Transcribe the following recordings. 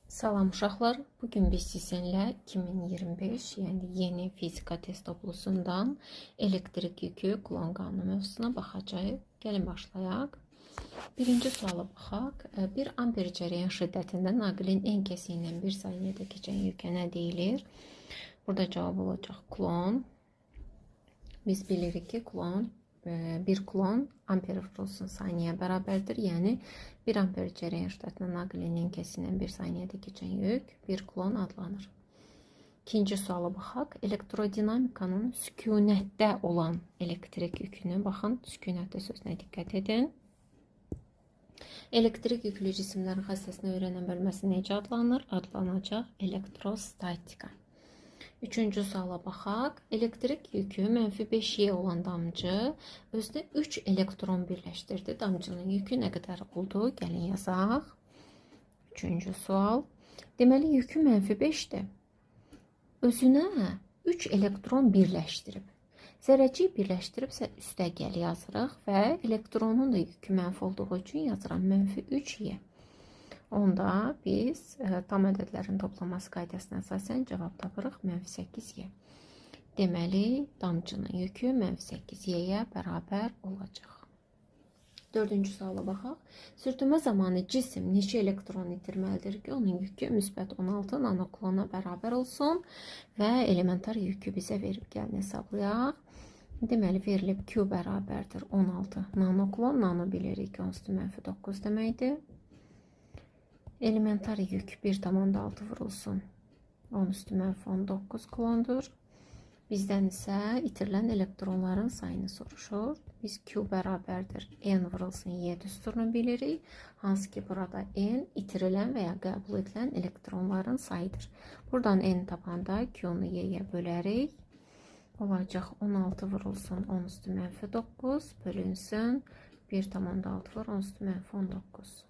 Salam uşaqlar. Bugün biz sizinlə 2025, yəni yeni fizika test toplusundan elektrik yükü Coulomb qanunu mövzusuna baxacağıq. Gəlin başlayaq. Birinci suala baxaq. 1 amper cərəyan şiddətində naqilin en kəsiyindən 1 saniyədə keçən yükə nə deyilir? Burada cavab olacaq Coulomb. Biz bilirik ki, Coulomb 1 Coulomb amper vurulsun saniyəyə bərabərdir. Yəni 1 amper cərəyan şiddətinə naqilin en kəsiyindən 1 saniyədə keçən yük 1 Coulomb adlanır. İkinci suala baxaq. Elektrodinamikanın sükunətdə olan elektrik yükünü, baxın, sükunətdə sözünə diqqət edin. Elektrik yüklü cisimlərin xassəsini öyrənən bölməsi necə adlanır? Adlanacaq elektrostatika. Üçüncü suala baxaq. Elektrik yükü -5Y olan damcı özdə 3 elektron birləşdirdi. Damcının yükü nə qədər oldu? Gəlin yazaq. Üçüncü sual. Deməli, yükü -5'dir. Özünə 3 elektron birləşdirib. Zərrəcik birləşdiribsə üstə gəl yazırıq və elektronun da yükü mənfi olduğu üçün yazıram -3Y. Onda biz tam ədədlərin toplaması qaydasına əsasən cavab tapırıq -8Y. Deməli, damcının yükü -8Y'yə bərabər olacaq. Dördüncü suala baxaq. Sürtünmə zamanı cisim neçə elektron itirməlidir ki, onun yükü müsbət 16 nanokulona bərabər olsun və elementar yükü bizə verib gəlin hesablayaq. Deməli, verilib Q bərabərdir 16 nanokulon. Nano bilirik ki, 10⁻⁹ deməkdir. Elementar yük 1,6 vurulsun 10⁻⁹ kulondur. Bizdən isə itirilən elektronların sayını soruşur. Biz Q bərabərdir N vurulsun Y düsturunu bilirik. Hansı ki burada N itirilən və ya qəbul edilən elektronların sayıdır. Buradan N tapanda Q'nu Y'yə bölərik. Olacaq 16 vurulsun 10⁻⁹ bölünsün 1,6 vur 10⁻⁹.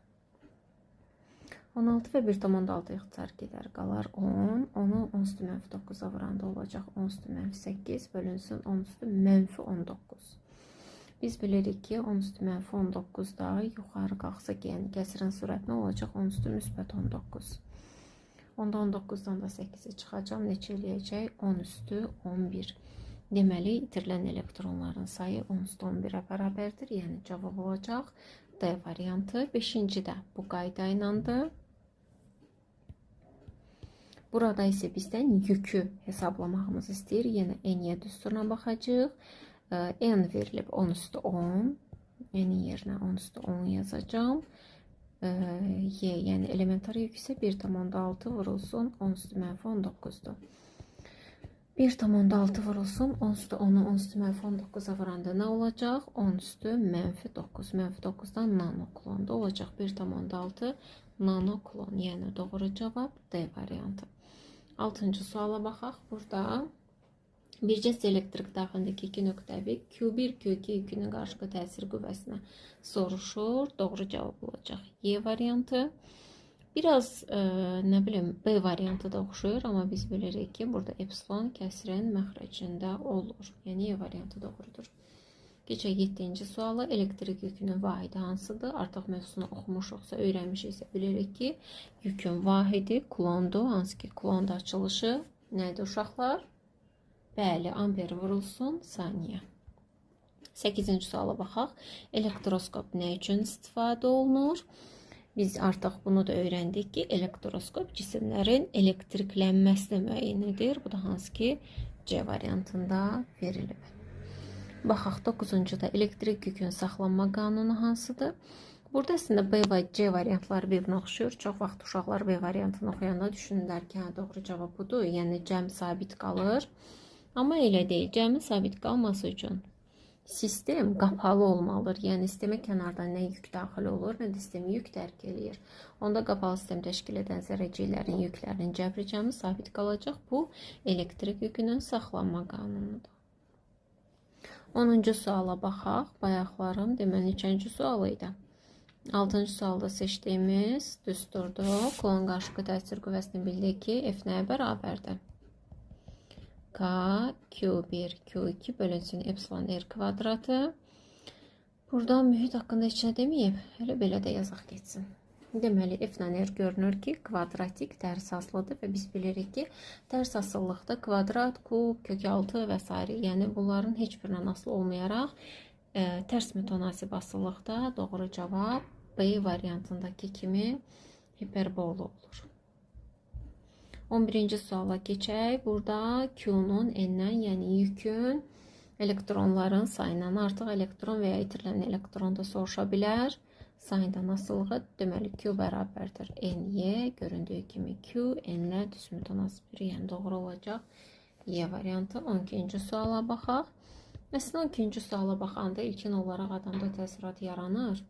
16 və 1,6 ixtisar gedər, qalar 10. Onu 10⁻⁹ vuranda olacaq 10⁻8 bölünsün 10⁻�19. Biz bilirik ki, 10⁻⁹ da yuxarı qalxsaq, yəni kəsirin sürətinə olacaq 10⁻⁻19. Onda 19-dan da 8-i çıxacaq, neçə eləyəcək? 10⁻11. Deməli, itirilən elektronların sayı 10⁻11-ə bərabərdir, yəni cavab olacaq D variantı. 5-ci də bu qayda ilədir. Burada isə bizdən yükü hesablamağımız istəyir. Yenə N-yə düsturuna baxacaq. N verilib 10⁻10. N-in yerinə 10⁻10 yazacağım. Y, yəni elementar yük isə 1,6 vurulsun 10⁻⁹dur. 1,6 vurulsun 10⁻10'u 10⁻⁹ vuranda nə olacaq? 10⁻⁻9. -9'dan nanokulonda olacaq 1,6 nanokulon. Yəni doğru cavab D variantı. 6-cı suala baxaq. Burada bircə elektrik daxilindəki iki nöqtəvi Q1, Q2 yükünün qarşılıqlı təsir qüvvəsinə soruşur. Doğru cavab olacaq Y variantı. Biraz nə bilim B variantı da oxşuyur, amma biz bilirik ki, burada epsilon kəsirin məxrəcində olur. Yəni Y variantı doğrudur. Keçək 7-ci suala. Elektrik yükünün vahidi hansıdır? Artıq mövzusunu oxumuşuqsa, öyrənmişiksə bilirik ki, yükün vahidi Coulombdur. Hansı ki, Coulomb açılışı nədir uşaqlar? Bəli, amper vurulsun saniyə. 8-ci suala baxaq. Elektroskop nə üçün istifadə olunur? Biz artıq bunu da öyrəndik ki, elektroskop cisimlərin elektriklənməsini müəyyən edir. Bu da hansı ki, C variantında verilib. Baxaq 9-cu da elektrik yükün saxlanma qanunu hansıdır? Burada əslində B və C variantları bir-birinə oxşuyur. Çox vaxt uşaqlar B variantını oxuyanda düşünürlər ki, doğru cavab budur. Yəni cəm sabit qalır. Amma elə deyil. Cəmin sabit qalması üçün sistem qapalı olmalıdır. Yəni sistemə kənardan nə yük daxil olur, nə də sistemi yük tərk eləyir. Onda qapalı sistem təşkil edən zərrəciklərin yüklərinin cəbri cəmi sabit qalacaq. Bu elektrik yükünün saxlanma qanunudur. 10-cu suala baxaq. Bayaqlarım deməli 3-cü sual idi. 6-cı sualda seçdiyimiz düsturdur. Coulomb qarşılıqlı təsir qüvvəsini bildik ki, F nəyə bərabərdir? K, Q1, Q2 bölünsün epsilon R kvadratı. Buradan mühit haqqında heç nə deməyib. Elə belə də yazaq geçsin. Deməli, F-lə R görünür ki, kvadratik tərs asılıdır və biz bilirik ki, tərs asıllıqda kvadrat, kub, kökaltı və s. yəni bunların heç birindən asılı olmayaraq tərs mütənasib asıllıqda doğru cavab B variantındakı kimi hiperbol olur. 11-ci suala keçək. Burada Q-nun N-dən, yəni yükün elektronların sayından artıq elektron və ya itirilən elektron da soruşa bilər. Sayından asılığı deməli Q bərabərdir N-Y. Göründüyü kimi Q, N-lə düz mütənasibdir, yəni doğru olacaq Y variantı. 12-ci suala baxaq. Əslində 12-ci suala baxanda ilkin olaraq adamda təəssürat yaranır.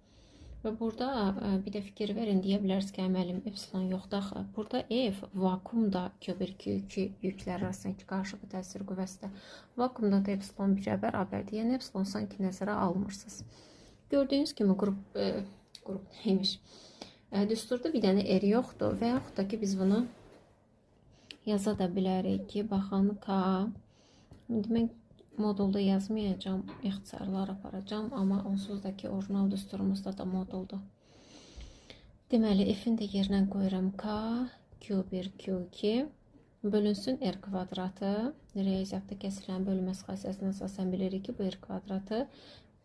Və burada bir də fikir verin, deyə bilərsiniz ki, əməlim epsilon yoxdur axı. Burada F vakuumda Q1, Q2 yüklər arasındakı qarşılıqlı təsir qüvvəsidir. Vakuumda da epsilon 1-ə bərabərdir. Yəni epsilon sanki nəzərə almırsınız. Gördüyünüz kimi qrup neymiş? Düsturda bir dənə R yoxdur və yaxud da ki biz bunu yaza da bilərik ki, baxın K. Mən modulda yazmayacağım, ixtisarlar aparacağım, amma onsuz da ki orijinal düsturumuzda da moduldur. Deməli, F-in də yerinə qoyuram K, Q1, Q2 bölünsün R kvadratı. Riyaziyyatda kəsilən bölünməsi xassəsindən əsasən bilirik ki, bu R kvadratı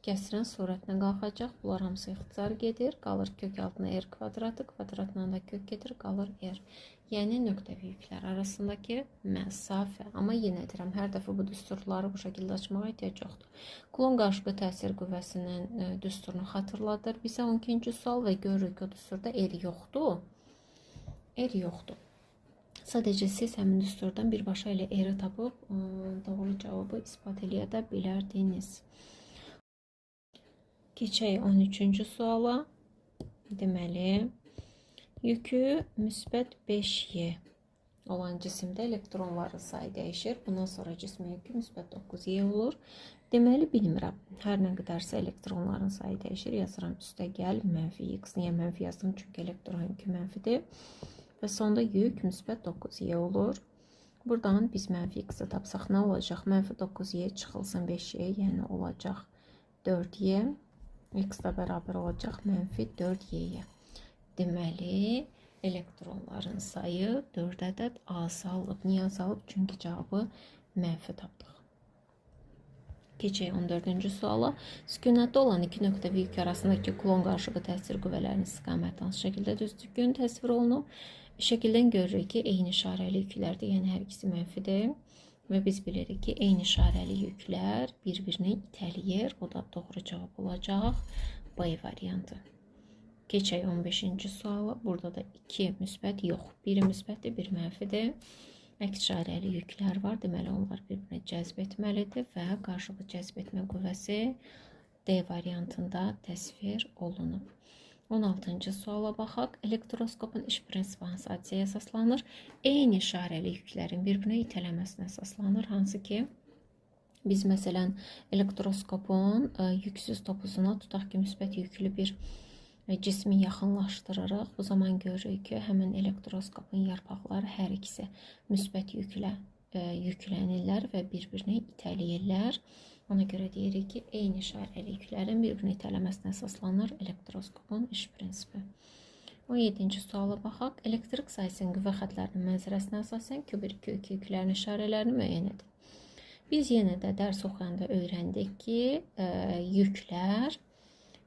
kəsrən surətinə qalxacaq. Bunlar hamısı ixtisar gedir. Qalır kök altına R kvadratı, kvadratla da kök gedir, qalır R. Yəni nöqtəvi yüklər arasındakı məsafə. Amma yenə deyirəm, hər dəfə bu düsturları bu şəkildə açmağa ehtiyac yoxdur. Kulon qarşılıqlı təsir qüvvəsinin düsturunu xatırladır. Bizə 12-ci sual və görürük ki, o düsturda R yoxdur. R yoxdur. Sadəcə siz həmin düsturdan birbaşa ilə R-i tapıb doğru cavabı ispat eləyə də bilərdiniz. Keçək 13-cü suala. Deməli, yükü müsbət 5Y olan cisimdə elektronların sayı dəyişir. Bundan sonra cismin yükü müsbət 9Y olur. Deməli, bilmirəm. Hər nə qədərsə elektronların sayı dəyişir. Yazıram üstə gəl mənfi X. Niyə mənfi yazdım? Çünki elektron yükü mənfidir. Və sonda yük müsbət 9Y olur. Buradan biz mənfi X-i tapsaq nə olacaq? Mənfi 9Y çıxılsın 5Y, yəni olacaq 4Y. X da bərabər olacaq mənfi 4Y-yə. Deməli, elektronların sayı 4 ədəd azalıb. Niyə azalıb? Çünki cavabı mənfi tapdıq. Keçək 14-cü suala. Sükunətdə olan iki nöqtəvi yük arasındakı kulon qarşılıqlı təsir qüvvələrinin istiqaməti hansı şəkildə düzgün təsvir olunub? Şəkildən görürük ki, eyni işarəli yüklərdir, yəni hər ikisi mənfidir. Və biz bilirik ki, eyni işarəli yüklər bir-birini itələyir. O da doğru cavab olacaq B variantı. Keçək 15-ci suala. Burada da 2 müsbət yox. Biri müsbətdir, biri mənfidir. Əks işarəli yüklər var. Deməli, onlar bir-birini cəzb etməlidir və qarşılıqlı cəzb etmə qüvvəsi D variantında təsvir olunub. 16-cı suala baxaq. Elektroskopun iş prinsipi hansı hadisəyə əsaslanır? Eyni işarəli yüklərin bir-birinə itələməsinə əsaslanır. Hansı ki, biz məsələn elektroskopun yüksüz topuzuna tutaq ki, müsbət yüklü bir cismi yaxınlaşdırırıq. Bu zaman görürük ki, həmin elektroskopun yarpaqları hər ikisi müsbət yüklə yüklənirlər və bir-birini itələyirlər. Ona görə deyirik ki, eyni işarəli yüklərin bir-birini itələməsinə əsaslanır elektroskopun iş prinsipi. 17-ci suala baxaq. Elektrik sayısının qüvvə xətlərinin mənzərəsinə əsasən Q1, Q2 yüklərin işarələrini müəyyən edin. Biz yenə də dərs oxuyanda öyrəndik ki, yüklər,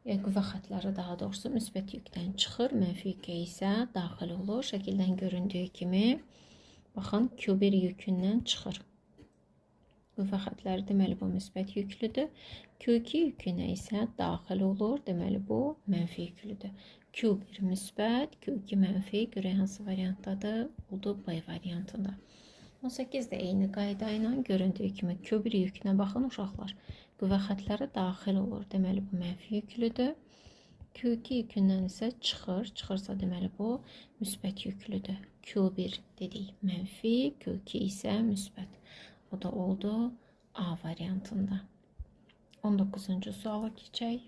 qüvvə xətləri daha doğrusu müsbət yükdən çıxır, mənfi yükə isə daxil olur. Şəkildən göründüyü kimi, baxın, Q1 yükündən çıxır. Qüvvə xətləri deməli bu müsbət yüklüdür. Q2 yükünə isə daxil olur. Deməli bu mənfi yüklüdür. Q1 müsbət, Q2 mənfi. Görək hansı variantdadır? Oldu B variantında. 18 də eyni qayda ilə göründüyü kimi Q1 yükünə baxın uşaqlar. Qüvvə xətləri daxil olur. Deməli bu mənfi yüklüdür. Q2 yükündən isə çıxır. Çıxırsa deməli bu müsbət yüklüdür. Q1 dedik mənfi, Q2 isə müsbət. O da oldu A variantında. 19-cu suala keçək.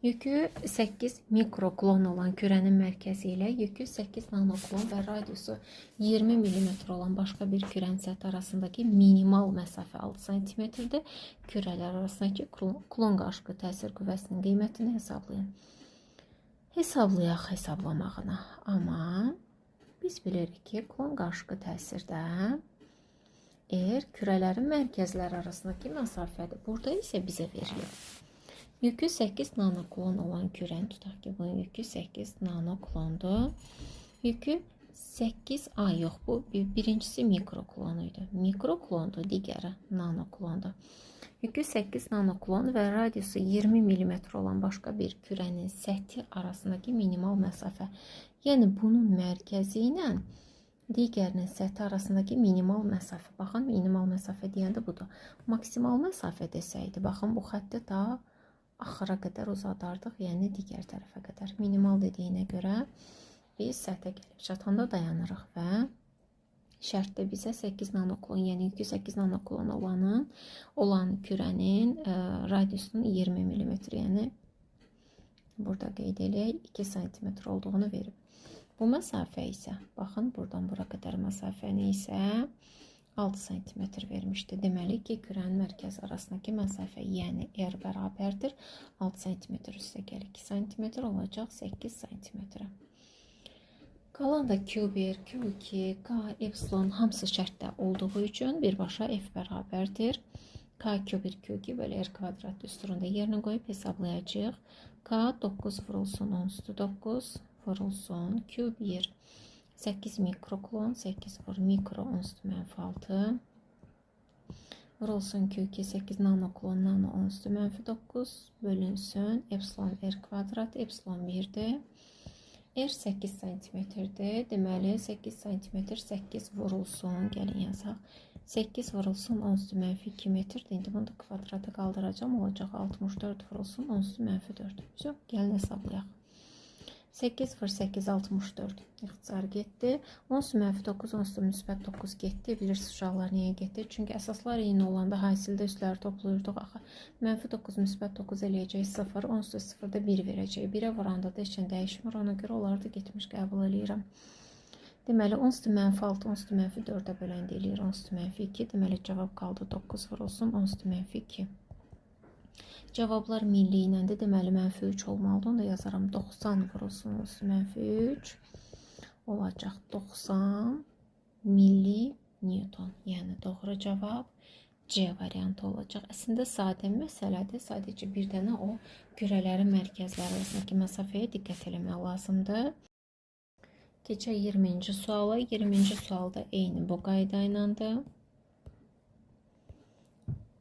Yükü 8 mikroklon olan kürənin mərkəzi ilə yükü 8 nanoklon və radiusu 20 mm olan başqa bir kürənin səthi arasındakı minimal məsafə 6 cm-dir. Kürələr arasındakı klon qarşılıqlı təsir qüvvəsinin qiymətini hesablayın. Hesablayaq hesablamağına. Amma biz bilirik ki, klon qarşıqı təsirdə kürələrin mərkəzləri arasındakı məsafədir. Burada isə bizə verilir. Yükü 8 nanoklon olan kürəni tutaq ki, bunun yükü 8 nanoklondur. Yükü 8, yox, bu birincisi mikroklon idi. Mikroklondur, digəri nanoklondur. Yükü 8 nanoklon və radiusu 20 mm olan başqa bir kürənin səthi arasındakı minimal məsafə. Yəni, bunun mərkəzi ilə digərinin səthi arasındakı minimal məsafə. Baxın, minimal məsafə deyəndə budur. Maksimal məsafə desəydi, baxın, bu xətti daha axıra qədər uzadardıq, yəni digər tərəfə qədər. Minimal dediyinə görə biz səthə gəlib çatanda dayanırıq və şərtdə bizə 8 nanoklon, yəni yükü 8 nanoklon olan kürənin radiusunun 20 mm, yəni burada qeyd eləyək 2 cm olduğunu verib. Bu məsafə isə, baxın, buradan bura qədər məsafəni isə 6 cm vermişdi. Deməli ki, kürənin mərkəzi arasındakı məsafə, yəni R bərabərdir 6 cm üstə gəl 2 cm olacaq 8 cm. Qalan da Q1, Q2, K, epsilon hamısı şərtdə olduğu üçün birbaşa F bərabərdir. K, Q1, Q2 bölü R kvadrat düsturunda yerinə qoyub hesablayacağıq. K 9 vurulsun 10 üstü 9 vurulsun Q1 8 mikroklon 8 vur mikro 10 üstü mənfi 6 vurulsun Q2 8 nanoklon nano 10 üstü mənfi 9 bölünsün epsilon R kvadrat epsilon 1'dir. R 8 cm-dir. Deməli 8 cm 8 vurulsun. Gəlin yazaq. 8 vurulsun 10 üstü mənfi 2 metrdir. İndi bunu da kvadrata qaldıracağım. Olacaq 64 vurulsun 10 üstü mənfi 4. Gəlin hesablayaq. 8 vur 8 64. İxtisar getdi. 10 üstü mənfi 9 10 üstü müsbət 9 getdi. Bilirsiniz uşaqlar niyə getdi? Çünki əsaslar eyni olanda hasildə üstləri toplayırdıq. Axı mənfi 9 müsbət 9 eləyəcək 0. 10 üstü 0-da 1 verəcək. 1-ə vuranda da heç nə dəyişmir. Ona görə onları da getmiş qəbul eləyirəm. Deməli 10 üstü mənfi 6 10 üstü mənfi 4-ə böləndə eləyir. 10 üstü mənfi 2. Deməli cavab qaldı 9 vurulsun 10 üstü mənfi 2. Cavablar milli iləndir. Deməli, mənfi 3 olmalıdır. Onu da yazaram. 90 vurulsun üstü mənfi 3 olacaq. 90 milli Newton. Yəni, doğru cavab C variantı olacaq. Əslində, sadə məsələdir. Sadəcə bir dənə o kürələrin mərkəzləri arasındakı məsafəyə diqqət eləmək lazımdır. Keçək 20-ci suala. 20-ci sualda eyni bu qayda ilədir.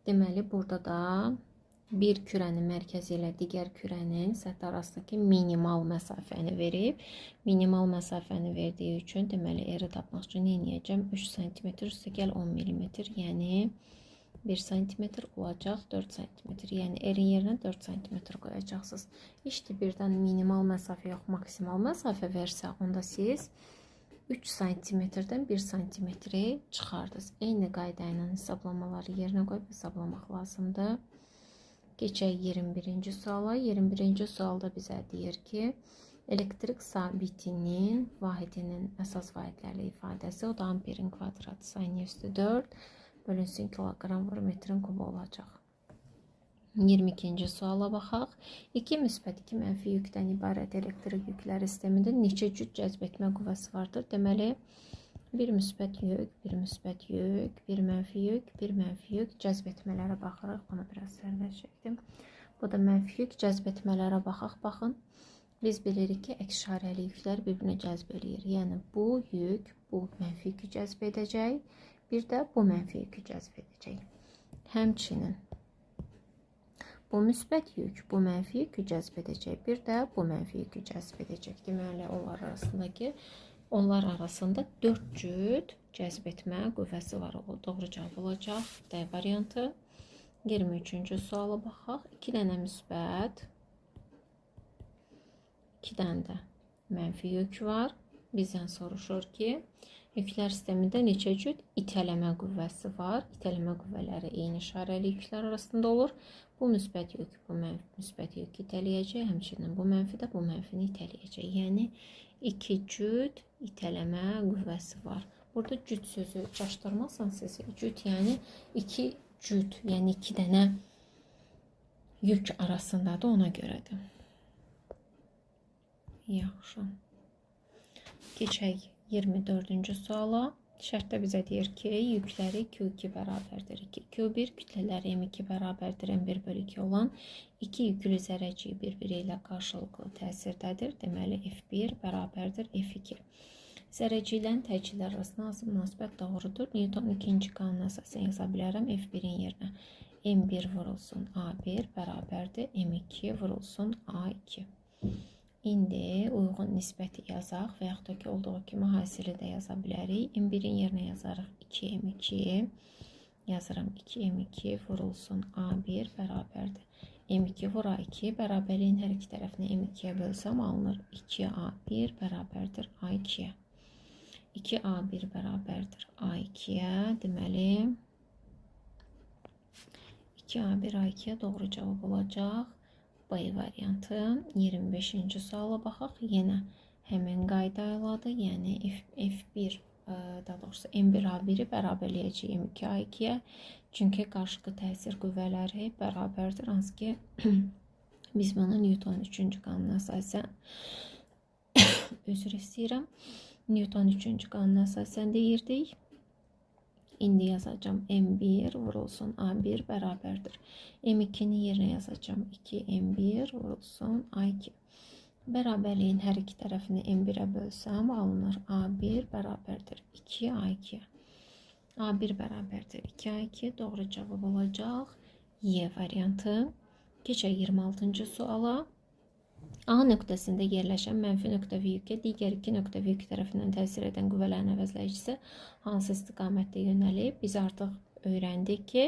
Deməli, burada da bir kürənin mərkəzi ilə digər kürənin səthi arasındakı minimal məsafəni verib. Minimal məsafəni verdiyi üçün deməli R-i tapmaq üçün nə edəcəm? 3 cm üstə gəl 10 mm, yəni 1 cm olacaq 4 cm. Yəni R-in yerinə 4 cm qoyacaqsınız. İşte birdən minimal məsafə yox, maksimal məsafə versə, onda siz 3 cm-dən 1 cm-i çıxardınız. Eyni qayda ilə hesablamaları yerinə qoyub hesablamaq lazımdır. Keçək 21-ci suala. 21-ci sualda bizə deyir ki, elektrik sabitinin vahidinin əsas vahidlərlə ifadəsi, o da amperin kvadratı saniyə üstü 4 bölünsün kiloqram vur metrin kubu olacaq. 22-ci suala baxaq. 2 müsbət 2 mənfi yükdən ibarət elektrik yükləri sistemində neçə cüt cəzb etmə qüvvəsi vardır? Deməli, bir müsbət yük, bir müsbət yük, bir mənfi yük, bir mənfi yük cəzb etmələrə baxırıq. Buna biraz sərbəst çəkdim. Bu da mənfi yük cəzb etmələrə baxaq. Baxın, biz bilirik ki, əks-işarəli yüklər bir-birinə cəzb eləyir. Yəni, bu yük, bu mənfi yükü cəzb edəcək. Bir də bu mənfi yükü cəzb edəcək. Həmçinin, bu müsbət yük, bu mənfi yükü cəzb edəcək. Bir də bu mənfi yükü cəzb edəcək. Deməli, onlar arasında 4 cüt cəzb etmə qüvvəsi var. O doğru cavab olacaq. D variantı. 23-cü suala baxaq. 2 dənə müsbət, 2 dənə də mənfi yük var. Bizdən soruşur ki, yüklər sistemində neçə cüt itələmə qüvvəsi var. İtələmə qüvvələri eyni işarəli yüklər arasında olur. Bu müsbət yük, bu müsbət yük itələyəcək. Həmçinin bu mənfi də bu mənfini itələyəcək. Yəni, 2 cüt itələmə qüvvəsi var. Burada cüt sözü çaşdırmasan sizi. Cüt yəni 2 cüt, yəni 2 dənə yük arasındadır, ona görədir. Yaxşı. Keçək 24-cü suala. Şərtdə bizə deyir ki, yükləri Q2 bərabərdir 2. Q1 kütlələri M2 bərabərdir M1 bölü 2 olan iki yüklü zərrəcik bir-biri ilə qarşılıqlı təsirdədir. Deməli, F1 bərabərdir F2. Zərrəciklərin təcillər arasında hansı münasibət doğrudur? Newton ikinci qanuna əsasən yaza bilərəm. F1-in yerinə M1 vurulsun A1 bərabərdir M2 vurulsun A2. İndi uyğun nisbəti yazaq və yaxud da ki, olduğu kimi hasili də yaza bilərik. M1-in yerinə yazarıq 2M2, yazıram 2M2 vurulsun A1 bərabərdir. M2 vur A2 bərabərliyin hər iki tərəfini M2-yə bölsəm alınır. 2A1 bərabərdir A2-yə. 2A1 bərabərdir A2-yə. Deməli, 2A1 A2-yə doğru cavab olacaq. B variantı. 25-ci suala baxaq. Yenə həmin qayda iladır. Yəni F1, daha doğrusu M1A1-i bərabərləyəcək M2A2-yə. Çünki qarşılıqlı təsir qüvvələri bərabərdir. Hansı ki, biz bunu Newton 3-cü qanuna əsasən üzr istəyirəm. Newton 3-cü qanuna əsasən deyirdik. İndi yazacağım M1 vurulsun A1 bərabərdir. M2-nin yerinə yazacağım 2M1 vurulsun A2. Bərabərliyin hər iki tərəfini M1-ə bölsəm alınır. A1 bərabərdir 2A2. A1 bərabərdir 2A2. Doğru cavab olacaq Y variantı. Keçək 26-cı suala. A nöqtəsində yerləşən mənfi nöqtəvi yükə digər iki nöqtəvi yük tərəfindən təsir edən qüvvələrin əvəzləyicisi hansı istiqamətdə yönəlib? Biz artıq öyrəndik ki,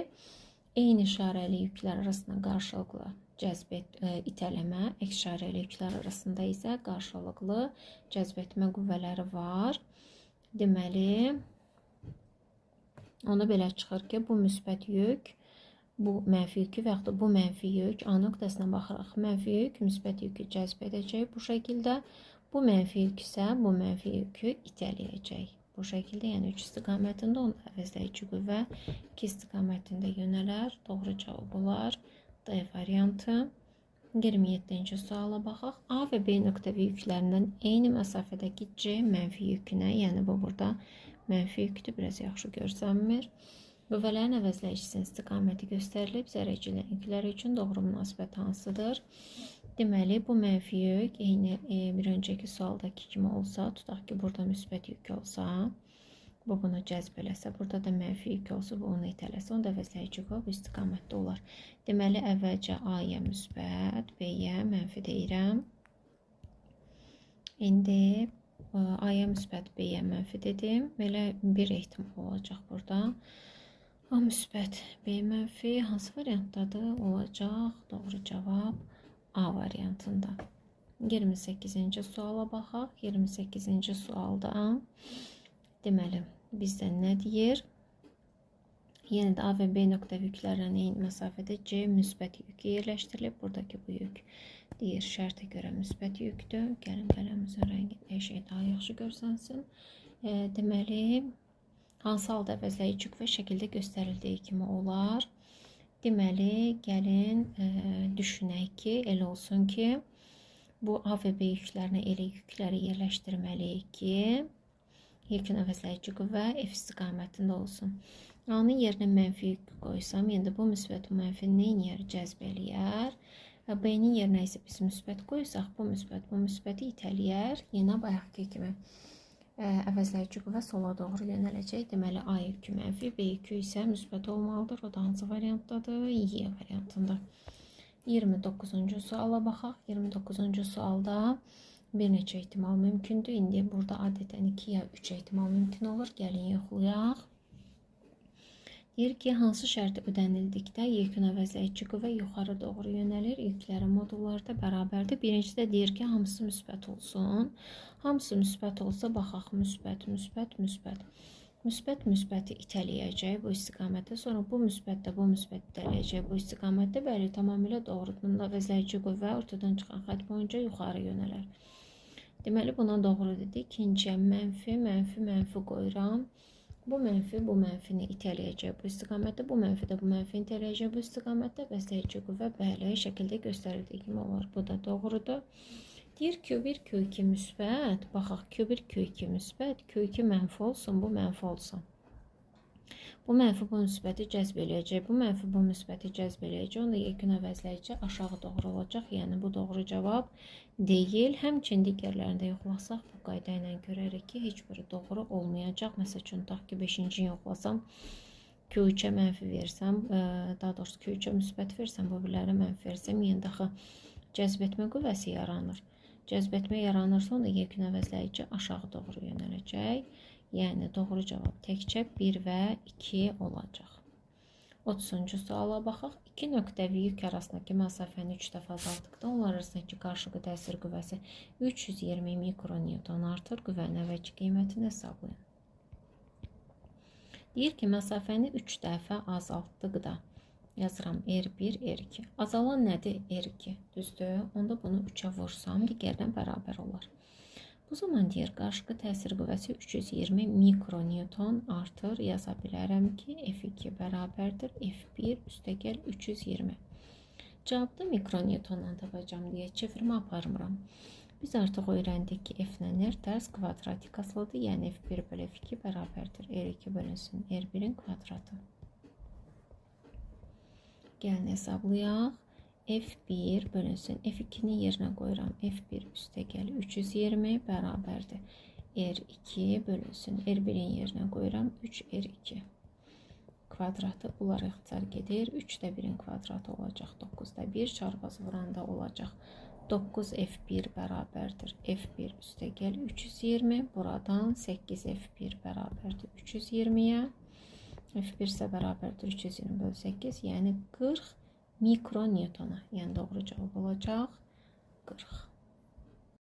eyni işarəli yüklər arasında qarşılıqlı cəzb itələmə, əks işarəli yüklər arasında isə qarşılıqlı cəzb etmə qüvvələri var. Deməli, ona belə çıxır ki, bu müsbət yük, bu mənfi yükü və yaxud da bu mənfi yük A nöqtəsinə baxaraq mənfi yük müsbət yükü cəzb edəcək bu şəkildə. Bu mənfi yük isə bu mənfi yükü itələyəcək. Bu şəkildə, yəni 3 istiqamətində onun əvəzləyici qüvvə 2 istiqamətində yönələr. Doğru cavab olar D variantı. 27-ci suala baxaq. A və B nöqtəvi yüklərindən eyni məsafədəki C mənfi yükünə, yəni bu burada mənfi yükdür, biraz yaxşı görsənmir. Qüvvələrin əvəzləyicisinin istiqaməti göstərilib. Zərrəciklərin yükləri üçün doğru münasibət hansıdır? Deməli, bu mənfi yük eyni bir öncəki sualdakı kimi olsa, tutaq ki, burada müsbət yük olsa, bu bunu cəzb eləsə, burada da mənfi yük olsa, bu onu itələsə, onda əvəzləyici qüvvə bu istiqamətdə olar. Deməli, əvvəlcə A-yə müsbət, B-yə mənfi deyirəm. İndi A-yə müsbət, B-yə mənfi dedim. Belə bir ehtimal olacaq burada. A müsbət, B mənfi hansı variantdadır? Olacaq. Doğru cavab A variantında. 28-ci suala baxaq. 28-ci sualda deməli, bizdən nə deyir? Yenə də A və B nöqtəvi yüklərlə eyni məsafədə C müsbət yükü yerləşdirilib. Buradakı bu yük deyir, şərtə görə müsbət yükdür. Gəlin qələmimizin rəngi dəyişək, daha yaxşı görsənsin. Deməli, hansı halda əvəzləyici qüvvə şəkildə göstərildiyi kimi olar? Deməli, gəlin düşünək ki, elə olsun ki, bu A və B yüklərinə elə yükləri yerləşdirməliyik ki, yekun əvəzləyici qüvvə F istiqamətində olsun. A-nın yerinə mənfi yük qoysam, yəni bu müsbət bu mənfini neyniyər? Cəzb eləyər. B-nin yerinə isə biz müsbət qoysaq, bu müsbəti itələyər. Yenə bayaqki kimi əvəzləyici qüvvə sola doğru yönələcək. Deməli, A yükü mənfi, B yükü isə müsbət olmalıdır. O da hansı variantdadır? Y variantında. 29-cu suala baxaq. 29-cu sualda bir neçə ehtimal mümkündür. İndi burada adətən 2 ya 3 ehtimal mümkün olur. Gəlin yoxlayaq. Deyir ki, hansı şərti ödənildikdə yekun əvəzləyici qüvvə yuxarı doğru yönəlir, yüklərin modullarda bərabərdir. Birincisi də deyir ki, hamısı müsbət olsun. Hamısı müsbət olsa, baxaq, müsbət, müsbət, müsbət. Müsbət müsbəti itələyəcək bu istiqamətdə, sonra bu müsbət də bu müsbət itələyəcək bu istiqamətdə. Bəli, tamamilə doğrudur. Bunda əvəzləyici qüvvə ortadan çıxan xətt boyunca yuxarı yönələr. Deməli, buna doğru dedik. İkinciyə mənfi, mənfi, mənfi qoyuram. Bu mənfini itələyəcək bu istiqamətdə, bu mənfi də bu mənfini itələyəcək bu istiqamətdə. Əvəzləyici qüvvə bəli, şəkildə göstərildiyi kimi olar. Bu da doğrudur. Deyir Q1, Q2 müsbət. Baxaq, Q1, Q2 müsbət, Q2 mənfi olsun, bu mənfi olsun. Bu mənfi bu müsbəti cəzb eləyəcək, bu mənfi bu müsbəti cəzb eləyəcək. Onda yekun əvəzləyici aşağı doğru olacaq. Yəni bu doğru cavab deyil. Həmçinin digərlərində yoxlasaq bu qayda ilə görərik ki, heç biri doğru olmayacaq. Məsəl üçün, tutaq ki, 5-ci yoxlasam, Q3-ə mənfi versəm, daha doğrusu Q3-ə müsbət versəm, bu birləri mənfi versəm, yenə daxı cəzb etmə qüvvəsi yaranır. Cəzb etmə yaranırsa, onda yekun əvəzləyici aşağı doğru yönələcək. Yəni doğru cavab təkcə 1 və 2 olacaq. 30-cu suala baxaq. İki nöqtəvi yük arasındakı məsafəni 3 dəfə azaltdıqda onlar arasındakı qarşılıqlı təsir qüvvəsi 320 mikronewton artır. Qüvvənin əvvəlki qiymətini hesablayın. Deyir ki, məsafəni 3 dəfə azaltdıqda yazıram R1, R2. Azalan nədir? R2. Düzdür? Onda bunu 3-ə vursam, digərdən bərabər olar. Bu zaman deyir, qarşılıqlı təsir qüvvəsi 320 mikronewton artır. Yaza bilərəm ki, F2 bərabərdir F1 üstəgəl 320. Cavabda mikronewtonla tapacağım deyə çevirmə aparmıram. Biz artıq öyrəndik ki, F-lə R tərs kvadratik asılıdır. Yəni F1 bölü F2 bərabərdir R2 bölünsün R1-in kvadratı. Gəlin hesablayaq. F1 bölünsün. F2-ni yerinə qoyuram. F1 üstəgəl 320 bərabərdir. R2 bölünsün. R1-in yerinə qoyuram. 3R2 kvadratı. Bunlar ixtisar gedir. 3-də 1-in kvadratı olacaq. 9-da 1 çarpaz vuranda olacaq. 9F1 bərabərdir. F1 üstəgəl 320. Buradan 8F1 bərabərdir 320-yə. F1 isə bərabərdir 320 bölü 8. Yəni 40 mikronewtona. Yəni doğru cavab olacaq 40.